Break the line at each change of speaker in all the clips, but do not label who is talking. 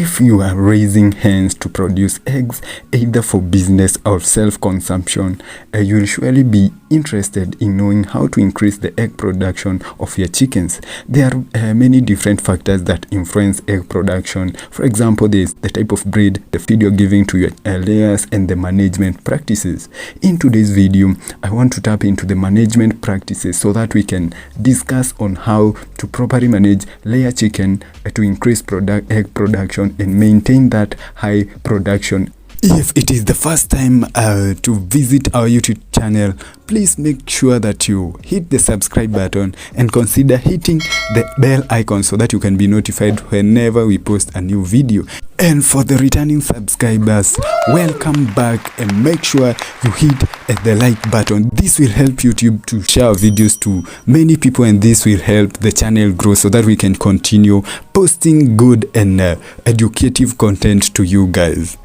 If you are raising hens to produce eggs, either for business or self-consumption, you will surely be interested in knowing how to increase the egg production of your chickens. There are many different factors that influence egg production. For example, there is the type of breed, the feed you're giving to your layers, and the management practices. In today's video, I want to tap into the management practices so that we can discuss on how to properly manage layer chicken to increase egg production and maintain that high production. If it is the first time to visit our YouTube channel, please make sure that you hit the subscribe button and consider hitting the bell icon so that you can be notified whenever we post a new video. And for the returning subscribers, welcome back, and make sure you hit the like button. This will help YouTube to share videos to many people, and this will help the channel grow so that we can continue posting good and educative content to you guys.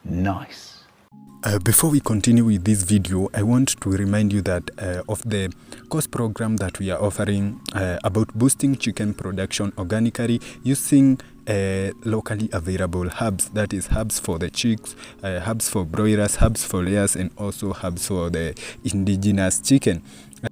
Nice.
Before we continue with this video, I want to remind you that of the course program that we are offering about boosting chicken production organically using locally available hubs. That is hubs for the chicks, hubs for broilers, hubs for layers, and also hubs for the indigenous chicken.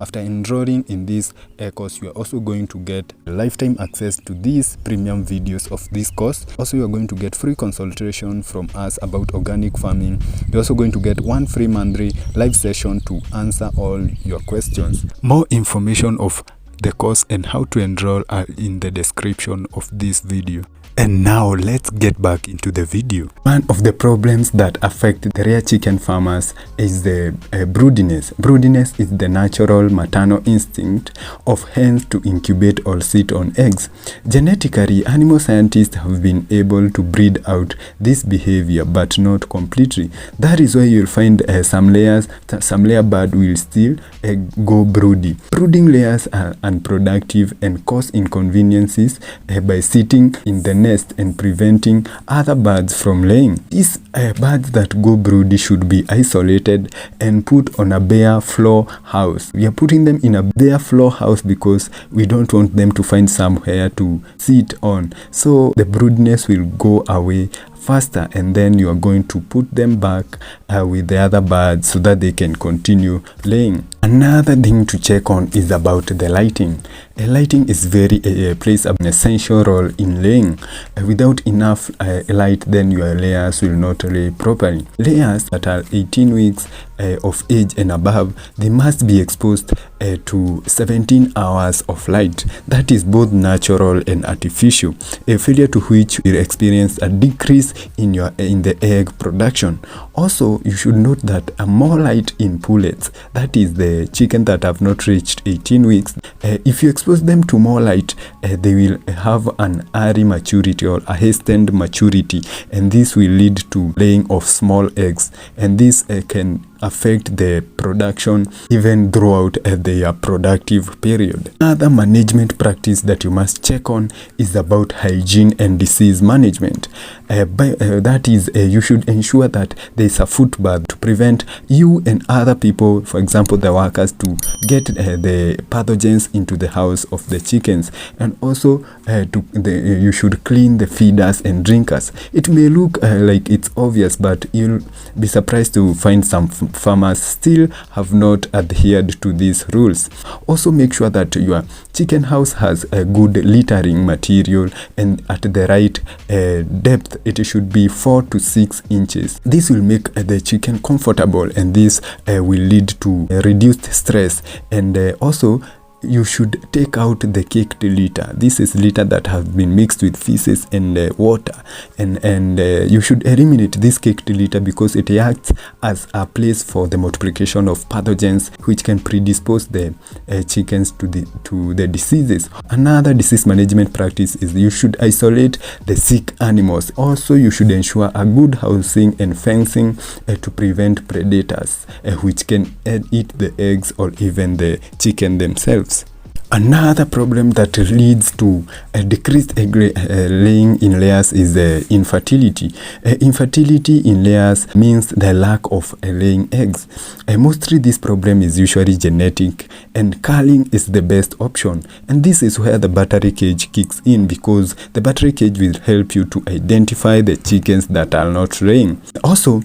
After enrolling in this course, you are also going to get lifetime access to these premium videos of this course. Also, you are going to get free consultation from us about organic farming. You're also going to get one free monthly live session to answer all your questions. More information of the course and how to enroll are in the description of this video. And now let's get back into the video. One of the problems that affect the rear chicken farmers is the broodiness. Broodiness is the natural maternal instinct of hens to incubate or sit on eggs. Genetically, animal scientists have been able to breed out this behavior, but not completely. That is why you'll find some layer bird will still go broody. Brooding layers are unproductive and cause inconveniences by sitting in the nest and preventing other birds from laying. These birds that go broody should be isolated and put on a bare floor house. We are putting them in a bare floor house because we don't want them to find somewhere to sit on. So the broodiness will go away faster, and then you are going to put them back with the other birds so that they can continue laying. Another thing to check on is about the lighting. Lighting is plays an essential role in laying. Without enough light, then your layers will not lay properly. Layers that are 18 weeks of age and above, they must be exposed to 17 hours of light. That is both natural and artificial, a failure to which will experience a decrease in the egg production. Also, you should note that more light in pullets, that is the chicken that have not reached 18 weeks, if you expose them to more light, they will have an early maturity or a hastened maturity, and this will lead to laying of small eggs, and this can affect the production even throughout their productive period. Another management practice that you must check on is about hygiene and disease management. That is, you should ensure that there is a foot bath to prevent you and other people, for example the workers, to get the pathogens into the house of the chickens. And also you should clean the feeders and drinkers. It may look like it's obvious, but you'll be surprised to find some farmers still have not adhered to these rules. Also, make sure that your chicken house has a good littering material and at the right depth. It should be 4 to 6 inches. This will make the chicken comfortable, and this will lead to reduced stress. And also, you should take out the caked litter. This is litter that has been mixed with feces and water, and you should eliminate this caked litter because it acts as a place for the multiplication of pathogens which can predispose the chickens to the diseases. Another disease management practice is you should isolate the sick animals. Also, you should ensure a good housing and fencing to prevent predators which can eat the eggs or even the chicken themselves. Another problem that leads to a decreased egg laying in layers is infertility. Infertility in layers means the lack of laying eggs. Mostly this problem is usually genetic, and culling is the best option. And this is where the battery cage kicks in, because the battery cage will help you to identify the chickens that are not laying. Also,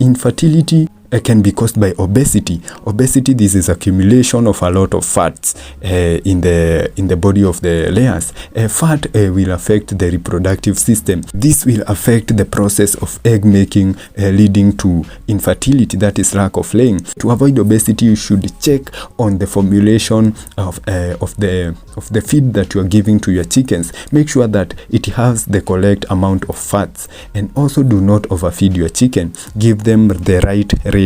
infertility can be caused by obesity. Obesity, this is accumulation of a lot of fats in the body of the layers. Fat will affect the reproductive system. This will affect the process of egg making, leading to infertility, that is lack of laying. To avoid obesity, you should check on the formulation of the feed that you are giving to your chickens. Make sure that it has the correct amount of fats, and also do not overfeed your chicken. Give them the right ration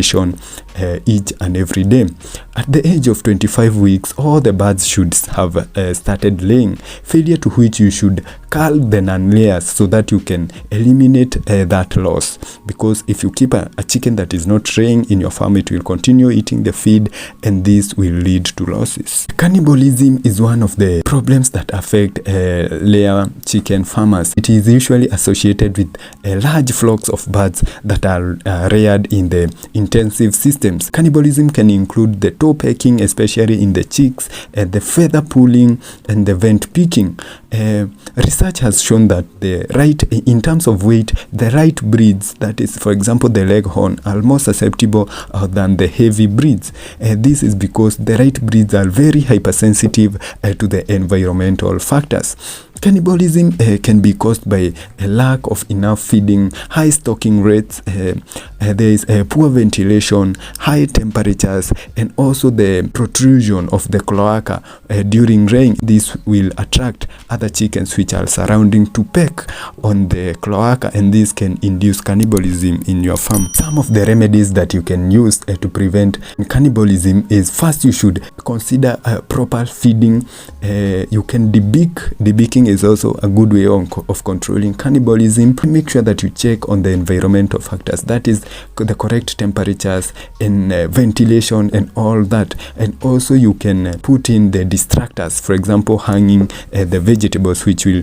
each and every day. At the age of 25 weeks, all the birds should have started laying, failure to which you should cull the non-layers so that you can eliminate that loss. Because if you keep a chicken that is not laying in your farm, it will continue eating the feed, and this will lead to losses. Cannibalism is one of the problems that affect layer chicken farmers. It is usually associated with large flocks of birds that are reared in the intensive systems. Cannibalism can include the toe pecking, especially in the chicks, the feather pulling, and the vent picking. Research has shown that in terms of weight, the right breeds, that is, for example, the leghorn, are more susceptible than the heavy breeds. This is because the right breeds are very hypersensitive to the environmental factors. Cannibalism can be caused by a lack of enough feeding, high stocking rates, there is poor ventilation, high temperatures, and also the protrusion of the cloaca during rain. This will attract other chickens which are surrounding to peck on the cloaca, and this can induce cannibalism in your farm. Some of the remedies that you can use to prevent cannibalism is, first, you should consider proper feeding. You can debeak. Debeaking is also a good way of controlling cannibalism. Make sure that you check on the environmental factors, that is the correct temperatures and ventilation and all that. And also you can put in the distractors, for example, hanging the vegetables, which will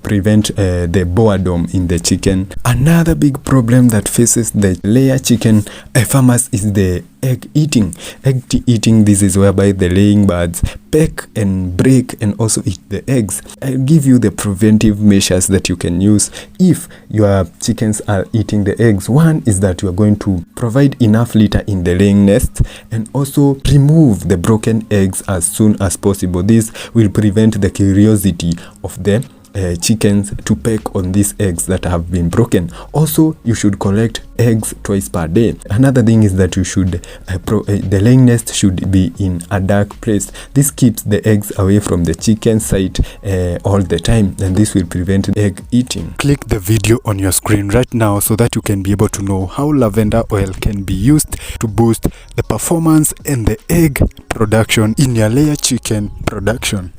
prevent the boredom in the chicken. Another big problem that faces the layer chicken farmers is the egg eating. Egg eating, this is whereby the laying birds peck and break and also eat the eggs. I'll give you the preventive measures that you can use if your chickens are eating the eggs. One is that you are going to provide enough litter in the laying nest, and also remove the broken eggs as soon as possible. This will prevent the curiosity of the chickens to peck on these eggs that have been broken. Also, you should collect eggs twice per day. Another thing is that you should the laying nest should be in a dark place. This keeps the eggs away from the chicken site all the time, and this will prevent egg eating. Click the video on your screen right now so that you can be able to know how lavender oil can be used to boost the performance and the egg production in your layer chicken production.